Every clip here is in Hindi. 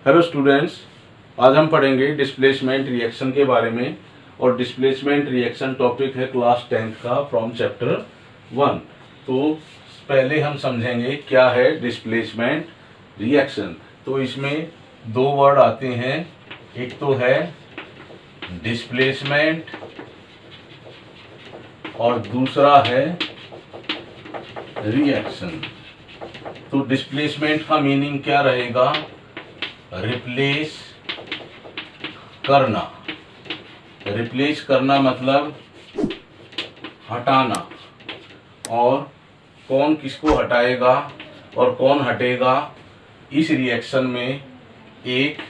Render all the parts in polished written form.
हेलो स्टूडेंट्स, आज हम पढ़ेंगे डिस्प्लेसमेंट रिएक्शन के बारे में। और डिस्प्लेसमेंट रिएक्शन टॉपिक है क्लास 10th का फ्रॉम चैप्टर 1। तो पहले हम समझेंगे क्या है डिस्प्लेसमेंट रिएक्शन। तो इसमें दो वर्ड आते हैं, एक तो है डिस्प्लेसमेंट और दूसरा है रिएक्शन। तो डिस्प्लेसमेंट का मीनिंग क्या रहेगा? रिप्लेस करना। रिप्लेस करना मतलब हटाना। और कौन किसको हटाएगा और कौन हटेगा? इस रिएक्शन में एक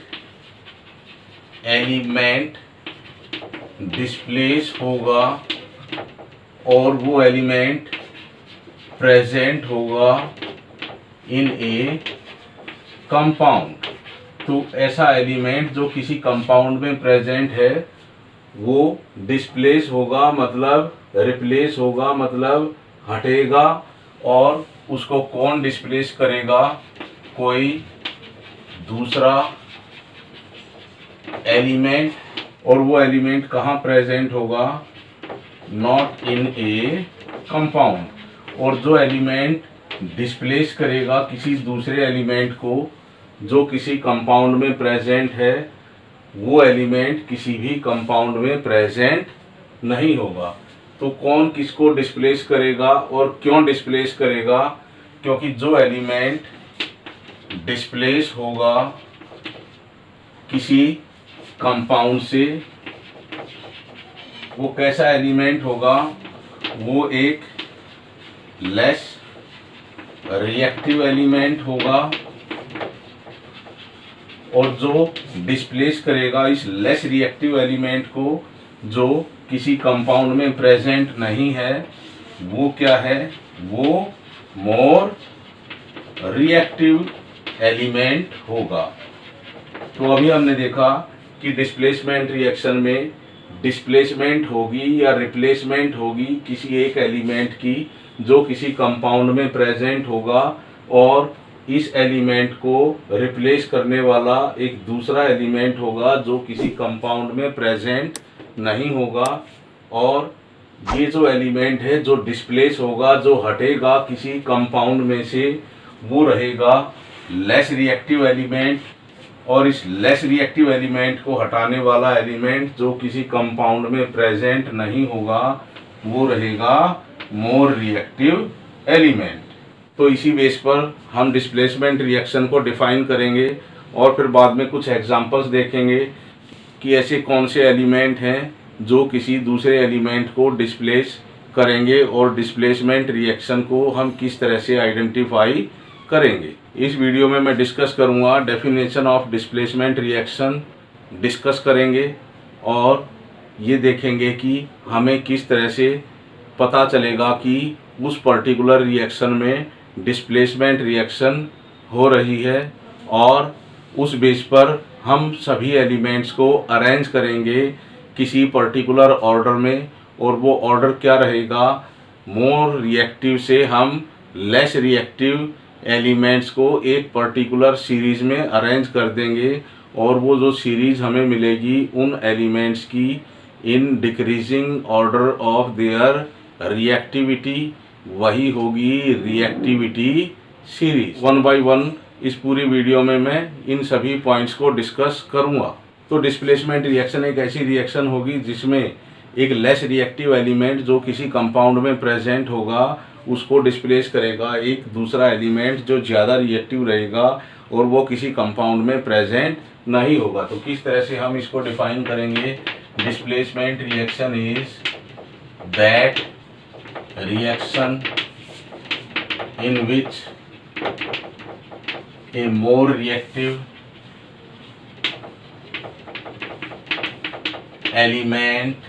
एलिमेंट डिस्प्लेस होगा और वो एलिमेंट प्रेजेंट होगा इन ए कंपाउंड। तो ऐसा एलिमेंट जो किसी कंपाउंड में प्रेजेंट है वो डिस्प्लेस होगा, मतलब रिप्लेस होगा, मतलब हटेगा। और उसको कौन डिस्प्लेस करेगा? कोई दूसरा एलिमेंट। और वो एलिमेंट कहाँ प्रेजेंट होगा? Not in A compound. और जो एलिमेंट डिस्प्लेस करेगा किसी दूसरे एलिमेंट को जो किसी कंपाउंड में प्रेजेंट है, वो एलिमेंट किसी भी कंपाउंड में प्रेजेंट नहीं होगा। तो कौन किसको डिस्प्लेस करेगा और क्यों डिस्प्लेस करेगा? क्योंकि जो एलिमेंट डिस्प्लेस होगा किसी कंपाउंड से, वो कैसा एलिमेंट होगा? वो एक लेस रिएक्टिव एलिमेंट होगा। और जो डिस्प्लेस करेगा इस लेस रिएक्टिव एलिमेंट को जो किसी कंपाउंड में प्रेजेंट नहीं है, वो क्या है? वो मोर रिएक्टिव एलिमेंट होगा। तो अभी हमने देखा कि डिस्प्लेसमेंट रिएक्शन में डिस्प्लेसमेंट होगी या रिप्लेसमेंट होगी किसी एक एलिमेंट की जो किसी कंपाउंड में प्रेजेंट होगा, और इस एलिमेंट को रिप्लेस करने वाला एक दूसरा एलिमेंट होगा जो किसी कंपाउंड में प्रेजेंट नहीं होगा। और ये जो एलिमेंट है जो डिस्प्लेस होगा, जो हटेगा किसी कंपाउंड में से, वो रहेगा लेस रिएक्टिव एलिमेंट। और इस लेस रिएक्टिव एलिमेंट को हटाने वाला एलिमेंट जो किसी कंपाउंड में प्रेजेंट नहीं होगा, वो रहेगा मोर रिएक्टिव एलिमेंट। तो इसी बेस पर हम डिस्प्लेसमेंट रिएक्शन को डिफाइन करेंगे और फिर बाद में कुछ एग्जांपल्स देखेंगे कि ऐसे कौन से एलिमेंट हैं जो किसी दूसरे एलिमेंट को डिस्प्लेस करेंगे और डिस्प्लेसमेंट रिएक्शन को हम किस तरह से आइडेंटिफाई करेंगे। इस वीडियो में मैं डिस्कस करूंगा definition of displacement reaction discuss करेंगे, और ये देखेंगे कि हमें किस तरह से पता चलेगा कि उस पर्टिकुलर रिएक्शन में डिस्प्लेसमेंट रिएक्शन हो रही है। और उस बेस पर हम सभी एलिमेंट्स को अरेंज करेंगे किसी पर्टिकुलर ऑर्डर में, और वो ऑर्डर क्या रहेगा? मोर रिएक्टिव से हम लेस रिएक्टिव एलिमेंट्स को एक पर्टिकुलर सीरीज में अरेंज कर देंगे, और वो जो सीरीज हमें मिलेगी उन एलिमेंट्स की इन decreasing order of their reactivity, वही होगी रिएक्टिविटी सीरीज। 1 बाय 1 इस पूरी वीडियो में मैं इन सभी पॉइंट्स को डिस्कस करूंगा। तो डिस्प्लेसमेंट रिएक्शन एक ऐसी रिएक्शन होगी जिसमें एक लेस रिएक्टिव एलिमेंट जो किसी कंपाउंड में प्रेजेंट होगा उसको डिस्प्लेस करेगा एक दूसरा एलिमेंट जो ज़्यादा रिएक्टिव रहेगा और वो किसी कंपाउंड में प्रेजेंट नहीं होगा। तो किस तरह से हम इसको डिफाइन करेंगे? Displacement reaction is that reaction in which a more reactive element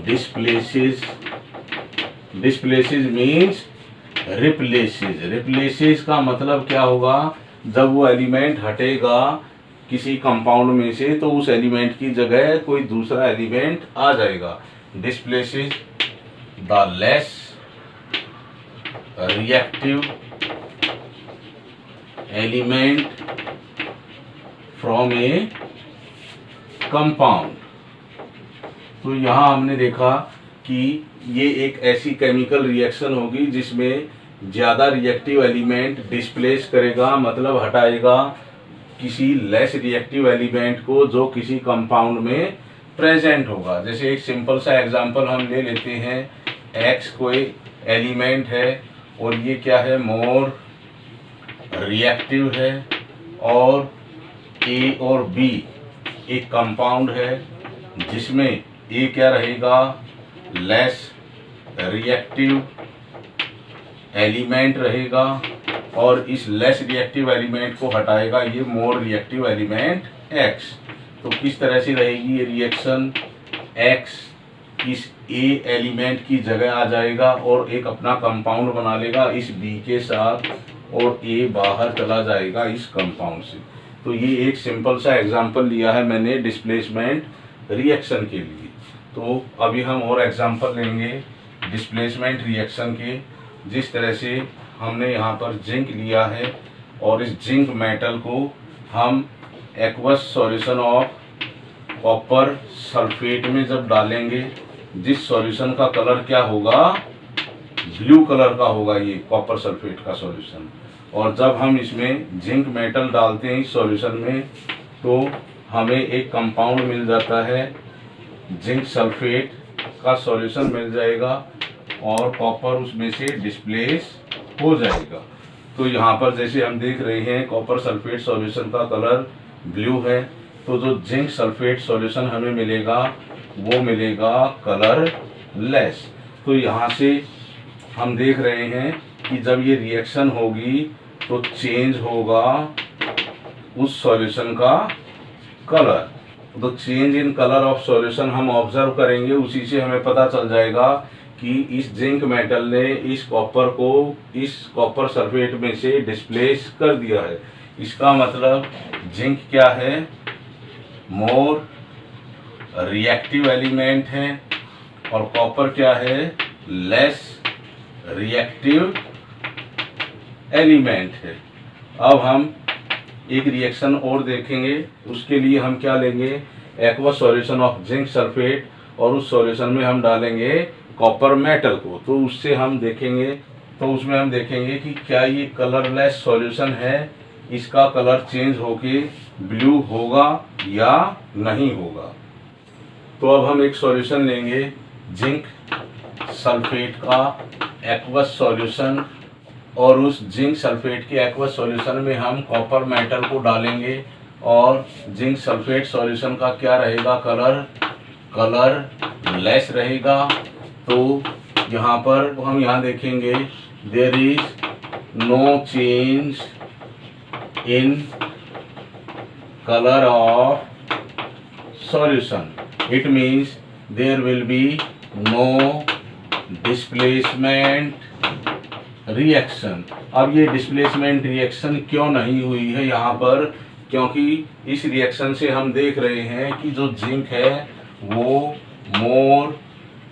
displaces means replaces का मतलब क्या होगा? जब वो एलिमेंट हटेगा किसी कंपाउंड में से तो उस एलिमेंट की जगह कोई दूसरा एलिमेंट आ जाएगा। displaces the less reactive element from A compound. तो यहाँ हमने देखा कि ये एक ऐसी केमिकल रिएक्शन होगी जिसमें ज़्यादा रिएक्टिव एलिमेंट डिस्प्लेस करेगा, मतलब हटाएगा किसी लेस रिएक्टिव एलिमेंट को जो किसी कंपाउंड में प्रेजेंट होगा। जैसे एक सिंपल सा एग्जांपल हम ले लेते हैं, X कोई एलिमेंट है और ये क्या है, मोर रिएक्टिव है, और A और B एक कंपाउंड है जिसमें A क्या रहेगा, लेस रिएक्टिव एलिमेंट रहेगा, और इस लेस रिएक्टिव एलिमेंट को हटाएगा ये मोर रिएक्टिव एलिमेंट X। तो किस तरह से रहेगी ये रिएक्शन, X इस A एलिमेंट की जगह आ जाएगा और एक अपना कंपाउंड बना लेगा इस B के साथ, और A बाहर चला जाएगा इस कंपाउंड से। तो ये एक सिंपल सा एग्जांपल लिया है मैंने डिस्प्लेसमेंट रिएक्शन के लिए। तो अभी हम और एग्जांपल लेंगे डिस्प्लेसमेंट रिएक्शन के। जिस तरह से हमने यहाँ पर जिंक लिया है और इस जिंक मेटल को हम aqueous solution of copper sulphate में जब डालेंगे, जिस सॉल्यूशन का कलर क्या होगा, ब्लू कलर का होगा ये कॉपर सल्फेट का सॉल्यूशन। और जब हम इसमें जिंक मेटल डालते हैं इस सॉल्यूशन में तो हमें एक कंपाउंड मिल जाता है, जिंक सल्फेट का सॉल्यूशन मिल जाएगा और कॉपर उसमें से डिस्प्लेस हो जाएगा। तो यहाँ पर जैसे हम देख रहे हैं कॉपर सल्फेट सॉल्यूशन का कलर ब्लू है, तो जो जिंक सल्फेट सॉल्यूशन हमें मिलेगा वो मिलेगा कलर लेस। तो यहाँ से हम देख रहे हैं कि जब ये रिएक्शन होगी तो चेंज होगा उस सॉल्यूशन का कलर। तो change in colour of solution हम ऑब्जर्व करेंगे, उसी से हमें पता चल जाएगा कि इस जिंक मेटल ने इस कॉपर को इस कॉपर सल्फेट में से डिस्प्लेस कर दिया है। इसका मतलब जिंक क्या है, मोर रिएक्टिव एलिमेंट है, और कॉपर क्या है, लेस रिएक्टिव एलिमेंट है। अब हम एक रिएक्शन और देखेंगे, उसके लिए हम क्या लेंगे, aqueous solution of zinc sulphate, और उस सॉल्यूशन में हम डालेंगे कॉपर मेटल को। तो उससे हम देखेंगे, तो उसमें हम देखेंगे कि क्या ये कलरलेस सॉल्यूशन है, इसका कलर चेंज होके ब्लू होगा या नहीं होगा। तो अब हम एक सॉल्यूशन लेंगे जिंक सल्फेट का एक्वस सॉल्यूशन, और उस जिंक सल्फेट के एक्वस सॉल्यूशन में हम कॉपर मेटल को डालेंगे, और जिंक सल्फेट सॉल्यूशन का क्या रहेगा, कलर लेस रहेगा। तो यहाँ पर हम यहाँ देखेंगे there is no change in colour of solution, it means there will be no displacement reaction. अब ये डिस्प्लेसमेंट रिएक्शन क्यों नहीं हुई है यहाँ पर, क्योंकि इस रिएक्शन से हम देख रहे हैं कि जो जिंक है वो मोर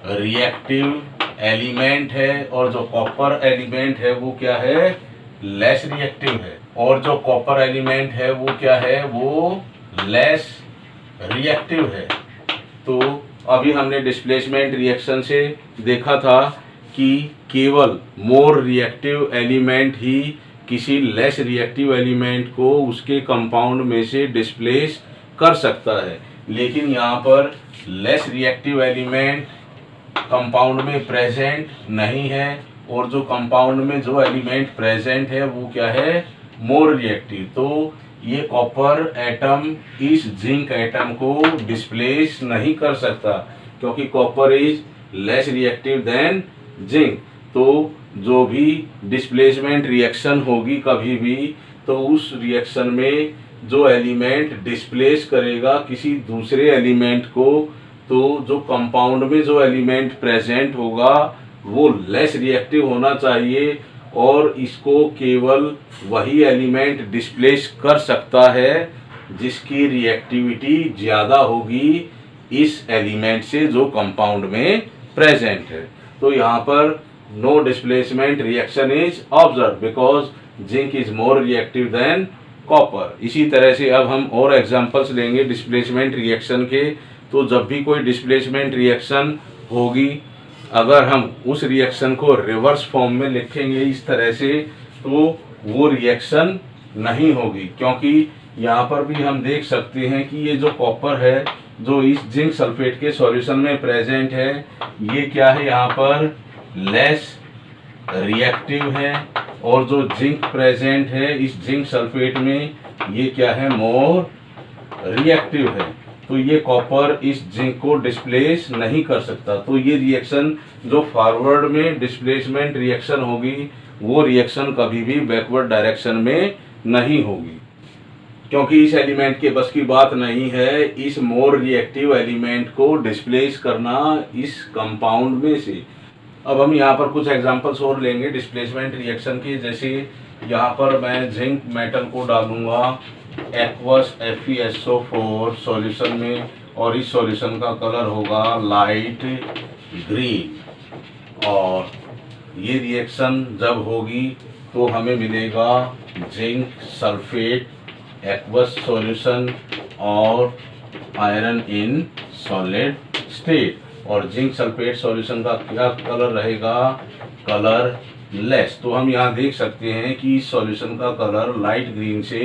रिएक्टिव एलिमेंट है, और जो कॉपर एलिमेंट है वो क्या है, लेस रिएक्टिव है, और जो कॉपर एलिमेंट है वो क्या है, वो लेस रिएक्टिव है। तो अभी हमने डिस्प्लेसमेंट रिएक्शन से देखा था कि केवल मोर रिएक्टिव एलिमेंट ही किसी लेस रिएक्टिव एलिमेंट को उसके कंपाउंड में से डिस्प्लेस कर सकता है, लेकिन यहाँ पर लेस रिएक्टिव एलिमेंट कंपाउंड में प्रेजेंट नहीं है, और जो कंपाउंड में जो एलिमेंट प्रेजेंट है वो क्या है, मोर रिएक्टिव। तो ये कॉपर एटम इस जिंक एटम को डिस्प्लेस नहीं कर सकता, क्योंकि copper is less reactive than zinc. तो जो भी डिस्प्लेसमेंट रिएक्शन होगी कभी भी, तो उस रिएक्शन में जो एलिमेंट डिस्प्लेस करेगा किसी दूसरे एलिमेंट को, तो जो कंपाउंड में जो एलिमेंट प्रेजेंट होगा वो लेस रिएक्टिव होना चाहिए, और इसको केवल वही एलिमेंट डिस्प्लेस कर सकता है जिसकी रिएक्टिविटी ज़्यादा होगी इस एलिमेंट से जो कंपाउंड में प्रेजेंट है। तो यहाँ पर no displacement reaction is observe because zinc is more reactive than copper. इसी तरह से अब हम और एग्जांपल्स लेंगे डिस्प्लेसमेंट रिएक्शन के। तो जब भी कोई डिस्प्लेसमेंट रिएक्शन होगी, अगर हम उस रिएक्शन को रिवर्स फॉर्म में लिखेंगे इस तरह से, तो वो रिएक्शन नहीं होगी, क्योंकि यहाँ पर भी हम देख सकते हैं कि ये जो कॉपर है जो इस जिंक सल्फेट के सॉल्यूशन में प्रेजेंट है, ये क्या है, यहाँ पर लेस रिएक्टिव है, और जो जिंक प्रेजेंट है इस जिंक सल्फेट में, ये क्या है, मोर रिएक्टिव है। तो ये कॉपर इस जिंक को डिस्प्लेस नहीं कर सकता। तो ये रिएक्शन जो फॉरवर्ड में डिस्प्लेसमेंट रिएक्शन होगी, वो रिएक्शन कभी भी बैकवर्ड डायरेक्शन में नहीं होगी, क्योंकि इस एलिमेंट के बस की बात नहीं है इस मोर रिएक्टिव एलिमेंट को डिस्प्लेस करना इस कंपाउंड में से। अब हम यहाँ पर कुछ एग्जांपल्स और लेंगे डिस्प्लेसमेंट रिएक्शन के। जैसे यहाँ पर मैं जिंक मेटल को डालूंगा एक्वस FeSO4 सॉल्यूशन में, और इस सॉल्यूशन का कलर होगा लाइट ग्रीन, और ये रिएक्शन जब होगी तो हमें मिलेगा जिंक सल्फेट एक्वस सॉल्यूशन और आयरन इन सॉलिड स्टेट। और जिंक सल्फेट सॉल्यूशन का क्या कलर रहेगा, कलर लेस। तो हम यहाँ देख सकते हैं कि इस सॉल्यूशन का कलर लाइट ग्रीन से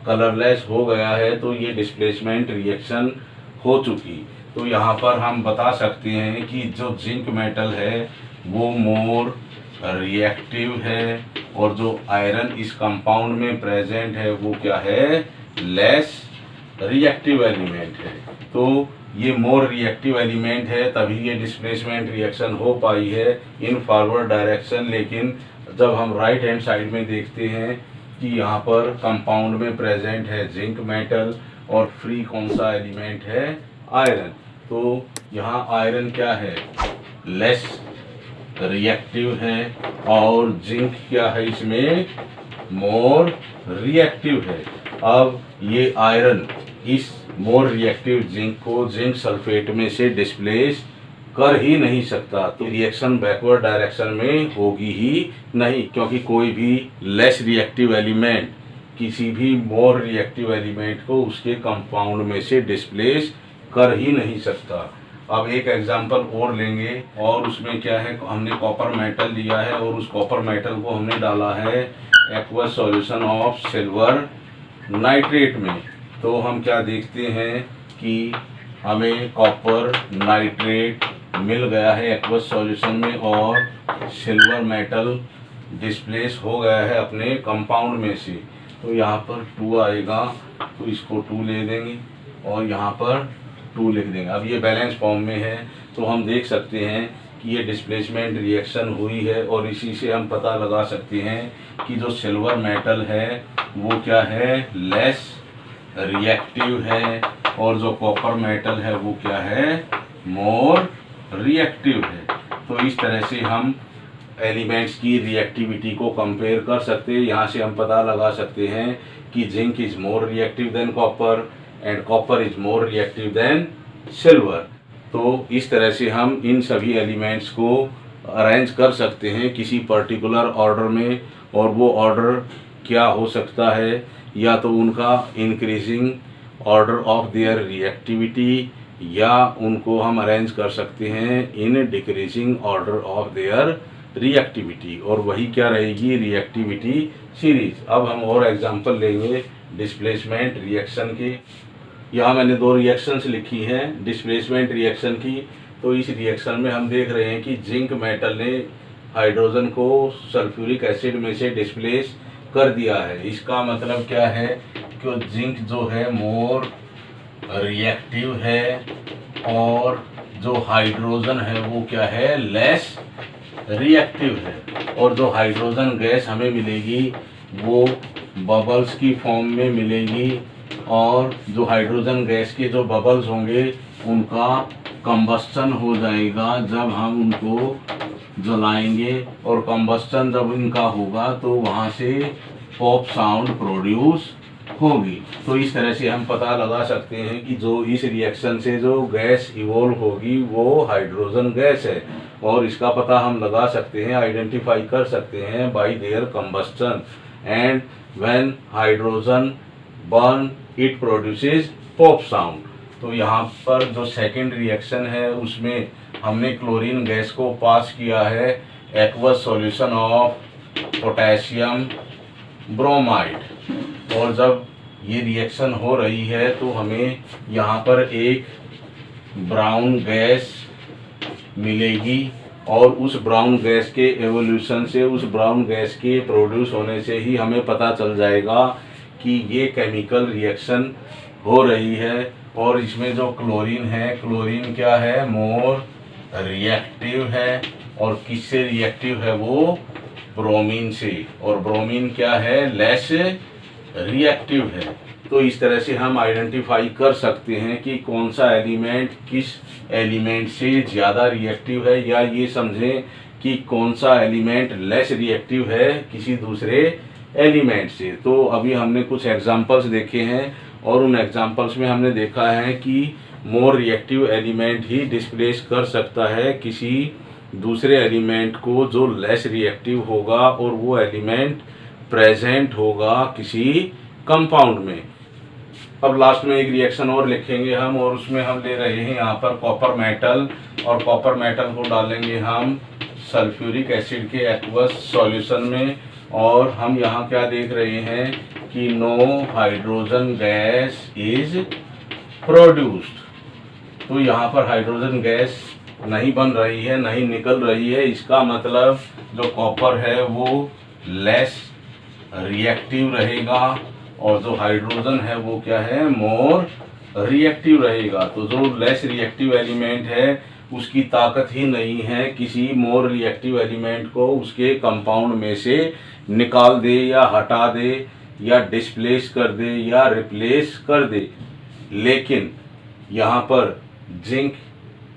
कलरलेस हो गया है, तो ये डिस्प्लेसमेंट रिएक्शन हो चुकी। तो यहाँ पर हम बता सकते हैं कि जो जिंक मेटल है वो मोर रिएक्टिव है, और जो आयरन इस कंपाउंड में प्रेजेंट है वो क्या है, लेस रिएक्टिव एलिमेंट है। तो ये मोर रिएक्टिव एलिमेंट है, तभी ये डिस्प्लेसमेंट रिएक्शन हो पाई है इन फॉरवर्ड डायरेक्शन। लेकिन जब हम राइट हैंड साइड में देखते हैं कि यहाँ पर कंपाउंड में प्रेजेंट है जिंक मेटल और फ्री कौन सा एलिमेंट है, आयरन। तो यहाँ आयरन क्या है, लेस रिएक्टिव है, और जिंक क्या है, इसमें मोर रिएक्टिव है। अब ये आयरन इस मोर रिएक्टिव जिंक को जिंक सल्फेट में से डिस्प्लेस कर ही नहीं सकता, तो रिएक्शन बैकवर्ड डायरेक्शन में होगी ही नहीं, क्योंकि कोई भी लेस रिएक्टिव एलिमेंट किसी भी मोर रिएक्टिव एलिमेंट को उसके कंपाउंड में से डिस्प्लेस कर ही नहीं सकता। अब एक एग्जांपल और लेंगे, और उसमें क्या है, हमने कॉपर मेटल लिया है और उस कॉपर मेटल को हमने डाला है aqueous solution of silver nitrate में। तो हम क्या देखते हैं कि हमें कॉपर नाइट्रेट मिल गया है एक्वस सॉल्यूशन में, और सिल्वर मेटल डिस्प्लेस हो गया है अपने कंपाउंड में से। तो यहाँ पर 2 आएगा, तो इसको 2 ले देंगे और यहाँ पर 2 लिख देंगे। अब ये बैलेंस फॉर्म में है, तो हम देख सकते हैं कि ये डिस्प्लेसमेंट रिएक्शन हुई है, और इसी से हम पता लगा सकते हैं कि जो सिल्वर मेटल है वो क्या है, लेस रिएक्टिव है, और जो कॉपर मेटल है वो क्या है, मोर रिएक्टिव है। तो इस तरह से हम एलिमेंट्स की रिएक्टिविटी को कंपेयर कर सकते हैं। यहाँ से हम पता लगा सकते हैं कि zinc is more reactive than copper and copper is more reactive then silver. तो इस तरह से हम इन सभी एलिमेंट्स को अरेंज कर सकते हैं किसी पर्टिकुलर ऑर्डर में, और वो ऑर्डर क्या हो सकता है, या तो उनका increasing order of their reactivity, या उनको हम अरेंज कर सकते हैं in decreasing order of their reactivity, और वही क्या रहेगी, रिएक्टिविटी सीरीज। अब हम और एग्जांपल लेंगे डिस्प्लेसमेंट रिएक्शन की। यहाँ मैंने 2 रिएक्शंस लिखी हैं डिस्प्लेसमेंट रिएक्शन की। तो इस रिएक्शन में हम देख रहे हैं कि जिंक मेटल ने हाइड्रोजन को सल्फ्यूरिक एसिड में से डिस्प्लेस कर दिया है। इसका मतलब क्या है कि जिंक जो है मोर रिएक्टिव है, और जो हाइड्रोजन है वो क्या है, लेस रिएक्टिव है। और जो हाइड्रोजन गैस हमें मिलेगी वो बबल्स की फॉर्म में मिलेगी, और जो हाइड्रोजन गैस के जो बबल्स होंगे उनका कंबस्टन हो जाएगा जब हम उनको जलाएंगे, और कंबस्टन जब इनका होगा तो वहाँ से पॉप साउंड प्रोड्यूस होगी। तो इस तरह से हम पता लगा सकते हैं कि जो इस रिएक्शन से जो गैस इवोल्व होगी वो हाइड्रोजन गैस है, और इसका पता हम लगा सकते हैं, आइडेंटिफाई कर सकते हैं bye there combustion. and when hydrogen burn it produces pop sound। तो यहाँ पर जो सेकेंड रिएक्शन है उसमें हमने क्लोरीन गैस को पास किया है aqueous solution of potassium bromide, और जब ये रिएक्शन हो रही है तो हमें यहाँ पर एक ब्राउन गैस मिलेगी, और उस ब्राउन गैस के एवोल्यूशन से, उस ब्राउन गैस के प्रोड्यूस होने से ही हमें पता चल जाएगा कि ये केमिकल रिएक्शन हो रही है। और इसमें जो क्लोरीन है, क्लोरीन क्या है, मोर रिएक्टिव है, और किससे रिएक्टिव है, वो ब्रोमीन से, और ब्रोमीन क्या है, लेस रिएक्टिव है। तो इस तरह से हम आइडेंटिफाई कर सकते हैं कि कौन सा एलिमेंट किस एलिमेंट से ज़्यादा रिएक्टिव है, या ये समझें कि कौन सा एलिमेंट लेस रिएक्टिव है किसी दूसरे एलिमेंट से। तो अभी हमने कुछ एग्जांपल्स देखे हैं, और उन एग्जांपल्स में हमने देखा है कि मोर रिएक्टिव एलिमेंट ही डिस्प्लेस कर सकता है किसी दूसरे एलिमेंट को जो लेस रिएक्टिव होगा, और वो एलिमेंट प्रेजेंट होगा किसी कंपाउंड में। अब लास्ट में एक रिएक्शन और लिखेंगे हम, और उसमें हम ले रहे हैं यहाँ पर कॉपर मेटल, और कॉपर मेटल को डालेंगे हम सल्फ्यूरिक एसिड के एक्वस सॉल्यूशन में, और हम यहाँ क्या देख रहे हैं कि no hydrogen gas is produced. तो यहाँ पर हाइड्रोजन गैस नहीं बन रही है, नहीं निकल रही है। इसका मतलब जो कॉपर है वो लेस रिएक्टिव रहेगा, और जो हाइड्रोजन है वो क्या है, मोर रिएक्टिव रहेगा। तो जो लेस रिएक्टिव एलिमेंट है उसकी ताकत ही नहीं है किसी मोर रिएक्टिव एलिमेंट को उसके कंपाउंड में से निकाल दे, या हटा दे, या डिस्प्लेस कर दे, या रिप्लेस कर दे। लेकिन यहाँ पर जिंक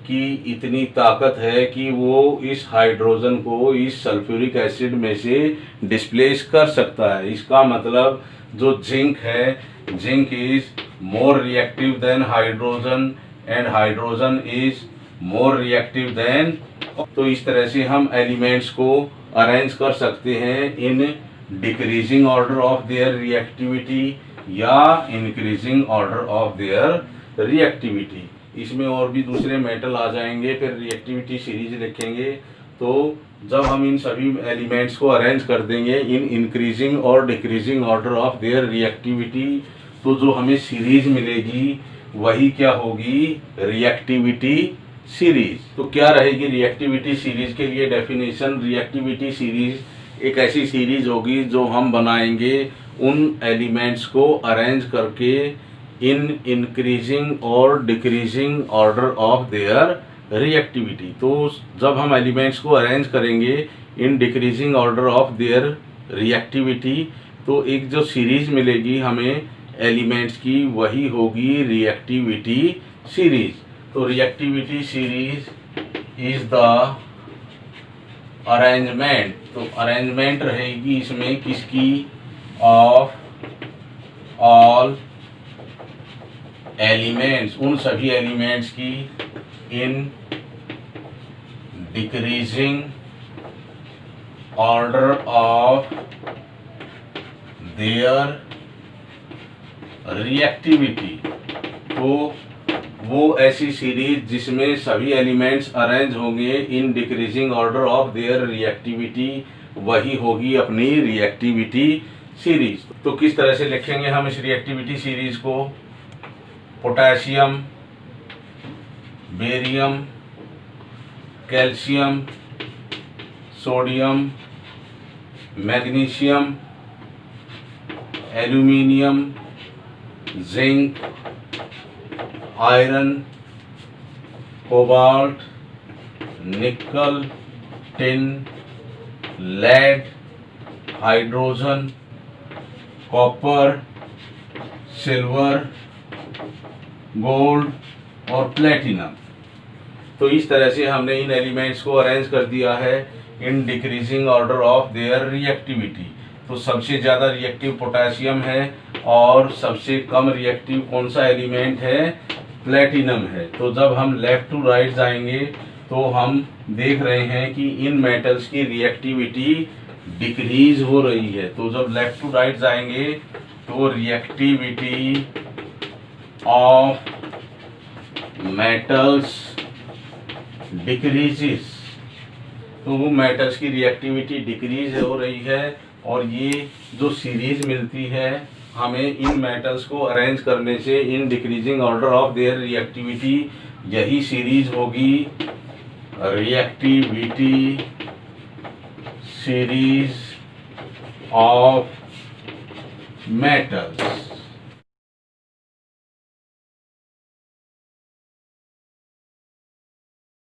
की इतनी ताकत है कि वो इस हाइड्रोजन को इस सल्फ्यूरिक एसिड में से डिस्प्लेस कर सकता है। इसका मतलब जो जिंक है, zinc is more reactive then hydrogen, and hydrogen is more reactive then. तो इस तरह से हम एलिमेंट्स को अरेंज कर सकते हैं in decreasing order of their reactivity या increasing order of their reactivity. इसमें और भी दूसरे मेटल आ जाएंगे, फिर रिएक्टिविटी सीरीज लिखेंगे। तो जब हम इन सभी एलिमेंट्स को अरेंज कर देंगे इन इंक्रीजिंग और decreasing order of their reactivity, तो जो हमें सीरीज मिलेगी वही क्या होगी, रिएक्टिविटी सीरीज। तो क्या रहेगी रिएक्टिविटी सीरीज के लिए डेफिनेशन, रिएक्टिविटी सीरीज एक ऐसी सीरीज होगी जो हम बनाएंगे उन एलिमेंट्स को अरेंज करके इन इंक्रीजिंग और decreasing order of their reactivity. तो जब हम एलिमेंट्स को अरेंज करेंगे इन decreasing order of their reactivity, तो एक जो सीरीज मिलेगी हमें एलिमेंट्स की वही होगी रिएक्टिविटी सीरीज। तो reactivity series is the arrangement, तो अरेंजमेंट रहेगी इसमें किसकी, ऑफ ऑल एलिमेंट्स, उन सभी एलिमेंट्स की इन decreasing order of their reactivity. तो वो ऐसी सीरीज जिसमें सभी एलिमेंट्स अरेंज होंगे इन decreasing order of their reactivity, वही होगी अपनी रिएक्टिविटी सीरीज। तो किस तरह से लिखेंगे हम इस रिएक्टिविटी सीरीज को, potassium, barium, calcium, sodium, magnesium, aluminium, zinc, iron, cobalt, nickel, tin, lead, hydrogen, copper, silver, gold और प्लेटिनम। तो इस तरह से हमने इन एलिमेंट्स को अरेंज कर दिया है इन decreasing order of their reactivity. तो सबसे ज़्यादा रिएक्टिव पोटेशियम है, और सबसे कम रिएक्टिव कौन सा एलिमेंट है, प्लेटिनम है। तो जब हम लेफ्ट टू राइट जाएंगे तो हम देख रहे हैं कि इन मेटल्स की रिएक्टिविटी डिक्रीज हो रही है। तो जब लेफ्ट टू राइट जाएंगे तो रिएक्टिविटी ऑफ मेटल्स डिक्रीजेस, तो वो मेटल्स की रिएक्टिविटी डिक्रीज हो रही है। और ये जो सीरीज मिलती है हमें इन मेटल्स को अरेंज करने से इन decreasing order of their reactivity, यही सीरीज होगी रिएक्टिविटी सीरीज ऑफ मेटल्स।